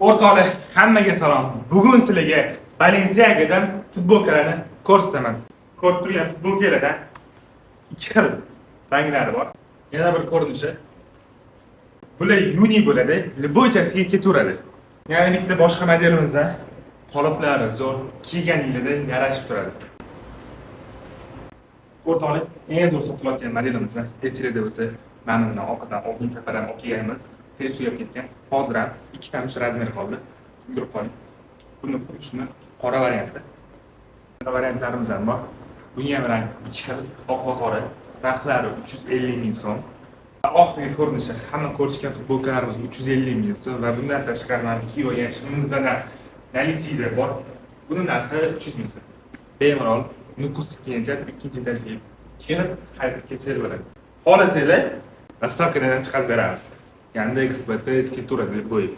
O'rtoqlar, hammaga salom. Bugun sizlarga Balenciaga'dan futbolkalarni ko'rsataman. Ko'rib turgan futbolkalardan ikki xil ranglari bor. Yana bir ko'rinishi. Bular uni bo'ladi, liboychasiga ketaveradi. Yana bitta boshqa modelimizda qoliplari zo'r, kiyganingizda yarashib turadi. O'rtoqlar, eng zo'r sotilayotgan modelimizda esingizda bo'lsa, mana bundan orqadan oldin safardan olib kelganmiz. Tez suyab ketgan. Hozir ham ikkita mush razmer qoldi. Ko'rib qoling. Buni shuni qora variantda. Variantlarimiz ham bor. Buni ham rang ikki xil, oq va qora. Narxlari 350 ming so'm. Oxirgi ko'rinishi hamma ko'rishgan futbolkalarimiz 350 ming so'm va bundan tashqari mana kiyib olgan shimimizda наличие bor. Buni narxi 300 ming so'm. Bemalol Nukus kiyinchak ikkinchi etajga kelib qaytib ketaveradi. Xohlasanglar, dostavkadan chiqarib beramiz. Yandex, BTS, turadi bo'yi.